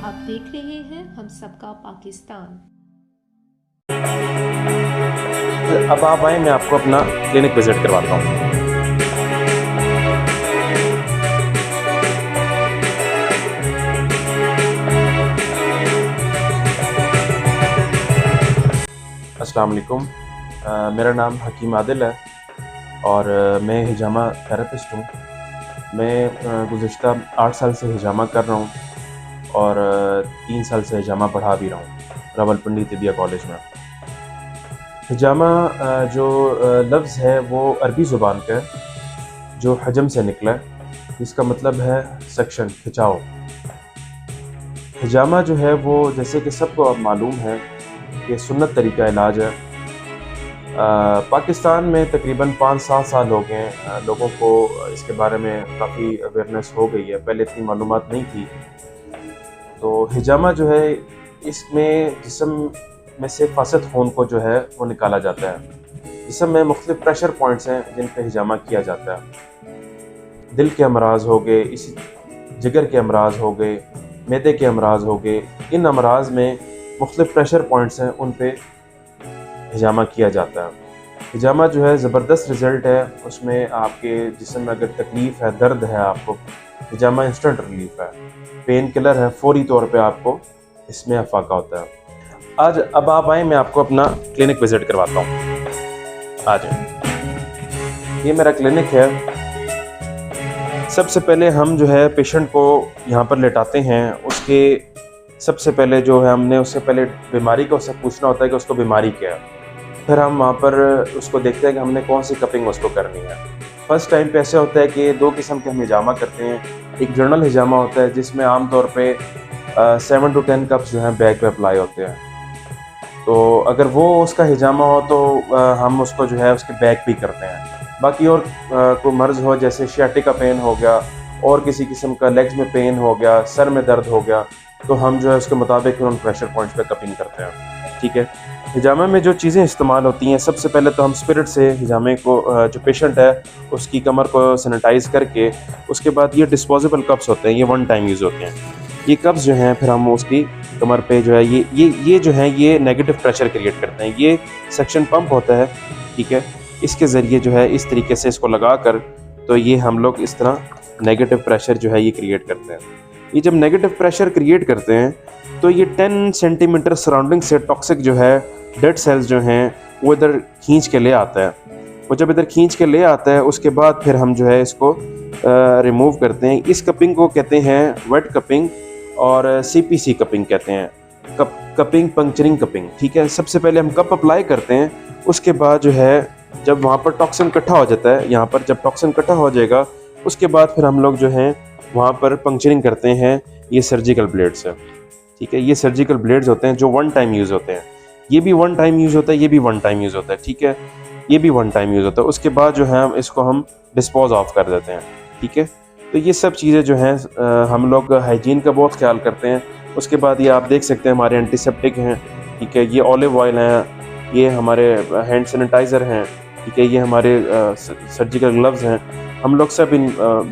आप देख रहे हैं हम सबका पाकिस्तान। अब आप आए, मैं आपको अपना क्लिनिक विजिट करवाता हूँ। अस्सलाम वालेकुम। मेरा नाम हकीम आदिल है और मैं हिजामा थेरेपिस्ट हूँ। मैं गुज़िश्ता 8 साल से हिजामा कर रहा हूँ और 3 साल से हिजामा पढ़ा भी रहा हूँ रावलपिंडी तिबिया कॉलेज में। हिजामा जो लफ्ज़ है वो अरबी ज़ुबान का है जो हजम से निकला है, जिसका मतलब है सेक्शन, खिंचाव। हिजामा जो है वो जैसे कि सबको अब मालूम है कि सुन्नत तरीका इलाज है। पाकिस्तान में तकरीबन 5-7 साल हो गए हैं लोगों को इसके बारे में काफ़ी अवेयरनेस हो गई है, पहले इतनी मालूमात नहीं थी। तो हिजामा जो है इसमें जिस्म में से फासद खून को जो है वो निकाला जाता है। जिस्म में मुख्तलिफ प्रेशर पॉइंट्स हैं जिन पर हिजामा किया जाता है। दिल के अमराज हो गए, इसी जिगर के अमराज हो गए, मैदे के अमराज हो गए, इन अमराज में मुख्तलिफ प्रेशर पॉइंट्स हैं, उन पे हिजामा किया जाता है। हिजामा जो है ज़बरदस्त रिज़ल्ट है, उसमें आपके जिस्म में अगर तकलीफ़ है, दर्द है आपको, हिजामा इंस्टेंट रिलीफ है, पेन किलर है, फौरी तौर पे आपको इसमें अफाका होता है। अब आप आएँ, मैं आपको अपना क्लिनिक विज़िट करवाता हूँ। आ जाएँ, ये मेरा क्लिनिक है। सबसे पहले हम जो है पेशेंट को यहाँ पर लेटाते हैं। उसके सबसे पहले जो है हमने उससे पहले बीमारी का उससे पूछना होता है कि उसको बीमारी क्या है। फिर हम वहाँ पर उसको देखते हैं कि हमने कौन सी कपिंग उसको करनी है। फर्स्ट टाइम पे ऐसे होता है कि 2 किस्म के हम हिजामा करते हैं। एक जनरल हिजामा होता है जिसमें आमतौर पे 7 to 10 कप्स जो हैं बैक पे अप्लाई होते हैं। तो अगर वो उसका हिजामा हो तो हम उसको जो है उसके बैक भी करते हैं। बाकी और कोई मर्ज़ हो जैसे शियाटिका पेन हो गया और किसी किस्म का लेग्स में पेन हो गया, सर में दर्द हो गया, तो हम जो है उसके मुताबिक फिर उन प्रेशर पॉइंट्स पे कपिंग करते हैं। ठीक है। हिजामे में जो चीज़ें इस्तेमाल होती हैं, सबसे पहले तो हम स्पिरिट से हिजामे को जो पेशेंट है उसकी कमर को सैनिटाइज़ करके, उसके बाद ये डिस्पोजेबल कप्स होते हैं, ये 1 टाइम यूज़ होते हैं। ये कप्स जो हैं फिर हम उसकी कमर पे जो है ये जो है ये नेगेटिव प्रेशर क्रिएट करते हैं। ये सेक्शन पंप होता है, ठीक है। इसके ज़रिए जो है इस तरीके से इसको लगा कर, तो ये हम लोग इस तरह नेगेटिव प्रेशर जो है ये क्रिएट करते हैं। ये जब नेगेटिव प्रेशर क्रिएट करते हैं तो ये 10 सेंटीमीटर सराउंडिंग से टॉक्सिक जो है डेड सेल्स जो हैं वो इधर खींच के ले आता है। वो जब इधर खींच के ले आता है उसके बाद फिर हम जो है इसको रिमूव करते हैं। इस कपिंग को कहते हैं वेट कपिंग और CPC कपिंग कहते हैं, कपिंग पंक्चरिंग कपिंग। ठीक है। सबसे पहले हम कप अप्लाई करते हैं, उसके बाद जो है जब वहाँ पर टॉक्सिन इकट्ठा हो जाता है, यहाँ पर जब टॉक्सिन इकट्ठा हो जाएगा उसके बाद फिर हम लोग जो हैं वहाँ पर पंक्चरिंग करते हैं। ये सर्जिकल ब्लेड्स है, ठीक है। ये सर्जिकल ब्लेड्स होते हैं जो 1 टाइम यूज़ होते हैं। ये भी 1 टाइम यूज़ होता है, ये भी 1 टाइम यूज़ होता है, ठीक है। ये भी 1 टाइम यूज़ होता है। उसके बाद जो है इसको हम डिस्पोज ऑफ कर देते हैं, ठीक है। तो ये सब चीज़ें जो हैं हम लोग हाइजीन का बहुत ख्याल करते हैं। उसके बाद ये आप देख सकते हैं हमारे एंटीसेप्टिक हैं, ठीक है। ये ऑलिव ऑयल हैं, ये हमारे हैंड सैनिटाइज़र हैं, ठीक है। ये हमारे सर्जिकल ग्लव्स हैं। हम लोग सब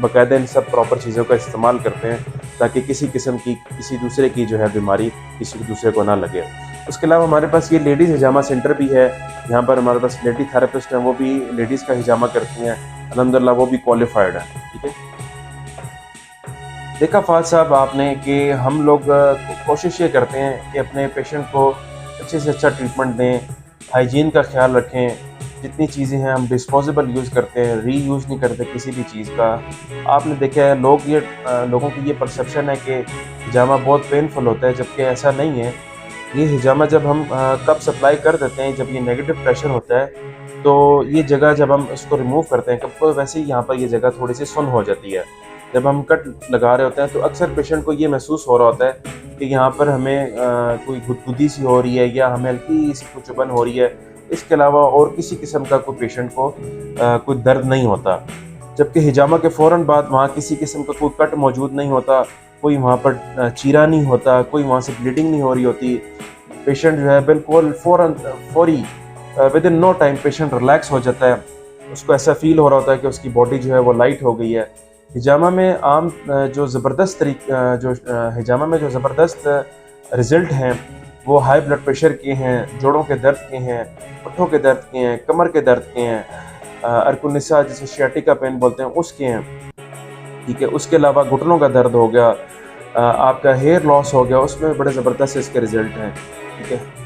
बाकायदा इन सब प्रॉपर चीज़ों का इस्तेमाल करते हैं ताकि किसी किस्म की किसी दूसरे की जो है बीमारी किसी दूसरे को ना लगे। उसके अलावा हमारे पास ये लेडीज़ हिजामा सेंटर भी है। यहाँ पर हमारे पास लेडी थेरेपिस्ट हैं, वो भी लेडीज़ का हिजामा करती हैं। अल्हम्दुलिल्लाह वो भी क्वालिफाइड है, ठीक है। देखा फाज साहब आपने कि हम लोग कोशिश ये करते हैं कि अपने पेशेंट को अच्छे से अच्छा ट्रीटमेंट दें, हाइजीन का ख्याल रखें। जितनी चीज़ें हैं हम डिस्पोजेबल यूज़ करते हैं, रीयूज़ नहीं करते किसी भी चीज़ का। आपने देखा है लोगों की ये परसेप्शन है कि हिजामा बहुत पेनफुल होता है, जबकि ऐसा नहीं है। ये हिजामा जब हम कप सप्लाई कर देते हैं, जब ये नेगेटिव प्रेशर होता है तो ये जगह जब हम इसको रिमूव करते हैं कप को, वैसे ही यहाँ पर ये जगह थोड़ी सी सुन हो जाती है। जब हम कट लगा रहे होते हैं तो अक्सर पेशेंट को ये महसूस हो रहा होता है कि यहाँ पर हमें कोई गुदगुदी सी हो रही है या हमें हल्की सी कुछ चुभन हो रही है। इसके अलावा और किसी किस्म का कोई पेशेंट को कोई दर्द नहीं होता, जबकि हिजामा के फ़ौरन बाद वहाँ किसी किस्म का कोई कट मौजूद नहीं होता, कोई वहाँ पर चीरा नहीं होता, कोई वहाँ से ब्लीडिंग नहीं हो रही होती। पेशेंट जो है बिल्कुल फौरी within no time patient relax हो जाता है। उसको ऐसा फील हो रहा होता है कि उसकी बॉडी जो है वो लाइट हो गई है। हिजामा में आम जो ज़बरदस्त हिजामा में जो ज़बरदस्त रिज़ल्ट हैं वो हाई ब्लड प्रेशर के हैं, जोड़ों के दर्द के हैं, पुट्ठों के दर्द के हैं, कमर के दर्द के हैं, अर्कुनिसा जिसे शियाटिका पेन बोलते हैं उसके हैं, ठीक है। उसके अलावा घुटनों का दर्द हो गया, आपका हेयर लॉस हो गया, उसमें बड़े ज़बरदस्त इसके रिज़ल्ट हैं, ठीक है।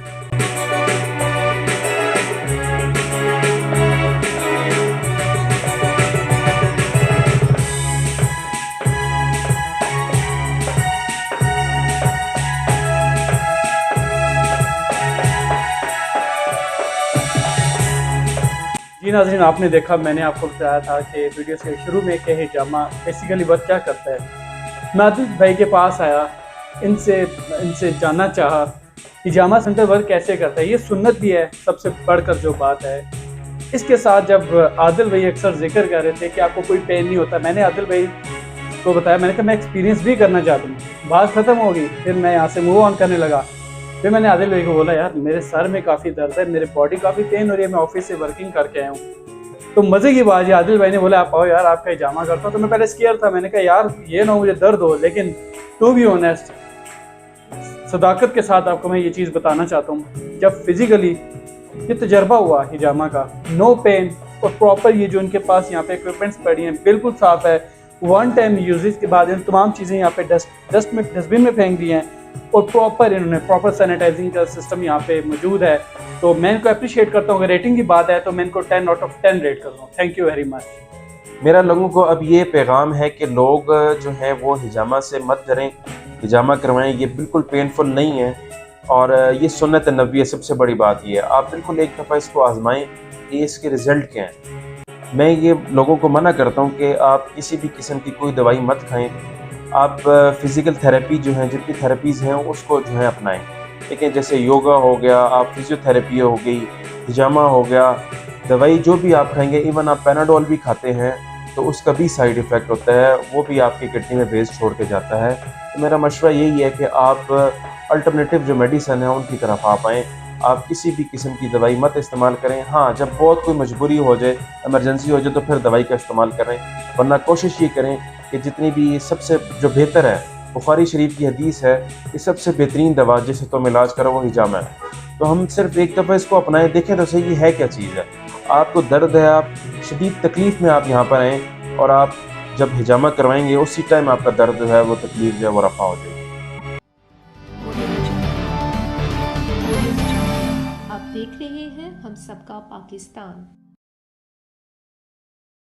जी नाज़रीन, आपने देखा, मैंने आपको बताया था कि वीडियो के शुरू में कि हिजामा बेसिकली वर्क क्या करता है। मैं आदिल भाई के पास आया, इनसे जानना चाहा हिजामा सेंटर वर्क कैसे करता है। ये सुन्नत भी है सबसे बढ़कर जो बात है। इसके साथ जब आदिल भाई अक्सर जिक्र कर रहे थे कि आपको कोई पेन नहीं होता, मैंने आदिल भाई को बताया, मैंने कहा मैं एक्सपीरियंस भी करना चाहता हूँ। बात ख़त्म हो गई, फिर मैं यहाँ से मूव ऑन करने लगा। फिर मैंने आदिल भाई को बोला, यार मेरे सर में काफ़ी दर्द है, मेरे बॉडी काफ़ी पेन हो रही है, मैं ऑफिस से वर्किंग करके आया हूँ। तो मज़े की बात है, आदिल भाई ने बोला आप आओ यार, आपका हिजामा करता हूँ। तो मैं पहले स्केयर था, मैंने कहा यार ये ना मुझे दर्द हो, लेकिन टू बी ऑनेस्ट, सदाकत के साथ आपको मैं ये चीज़ बताना चाहता हूँ, जब फिजिकली ये तजर्बा हुआ हिजामा का, नो पेन, और प्रॉपर ये जो इनके पास यहाँ पे इक्विपमेंट्स पड़ी हैं बिल्कुल साफ़ है। वन टाइम यूजेज के बाद इन तमाम चीज़ें यहाँ पे डस्टबिन में फेंक दी हैं, और इन्होंने प्रॉपर सैनिटाइजिंग का सिस्टम यहाँ पे मौजूद है। तो मैं इनको अप्रिशिएट करता हूँ। अगर रेटिंग की बात है तो मैं इनको 10 आउट ऑफ 10 रेट करता हूँ। Thank you very much. मेरा लोगों को अब ये पैगाम है कि लोग जो हैं वो हिजामा से मत डरें, हिजामा करवाएं, ये बिल्कुल पेनफुल नहीं है और ये सुन्नत नबी है। सबसे बड़ी बात ये है, आप बिल्कुल एक दफ़ा इसको आजमाएं कि इसके रिज़ल्ट क्या हैं। मैं ये लोगों को मना करता हूँ कि आप किसी भी किस्म की कोई दवाई मत खाएं। आप फ़िज़िकल थेरेपी जो है, जितनी थेरेपीज़ हैं उसको जो है अपनाएं, ठीक है। जैसे योगा हो गया, आप फिजियोथेरेपी हो गई, हिजामा हो गया, दवाई जो भी आप खाएंगे, इवन आप पैनाडोल भी खाते हैं तो उसका भी साइड इफ़ेक्ट होता है, वो भी आपकी किडनी में बेस छोड़ के जाता है। तो मेरा मशवरा यही है कि आप अल्टरनेटिव जो मेडिसन है उनकी तरफ आप आएँ। आप किसी भी किस्म की दवाई मत इस्तेमाल करें। हाँ, जब बहुत कोई मजबूरी हो जाए, इमरजेंसी हो जाए, तो फिर दवाई का इस्तेमाल करें, वरना कोशिश ये करें कि जितनी भी सबसे जो बेहतर है, बुखारी शरीफ की हदीस है कि सबसे बेहतरीन दवा जिसे तुम इलाज करो वो हिजामा है। तो हम सिर्फ एक दफ़ा इसको अपनाएं, देखें तो सही ये है क्या चीज़ है। आपको दर्द है, आप शदीद तकलीफ़ में आप यहाँ पर आएँ और आप जब हिजामा करवाएंगे उसी टाइम आपका दर्द जो है, वो तकलीफ़ जो है वो रफ़ा हो जाएगी। आप देख रहे हैं हम सबका पाकिस्तान।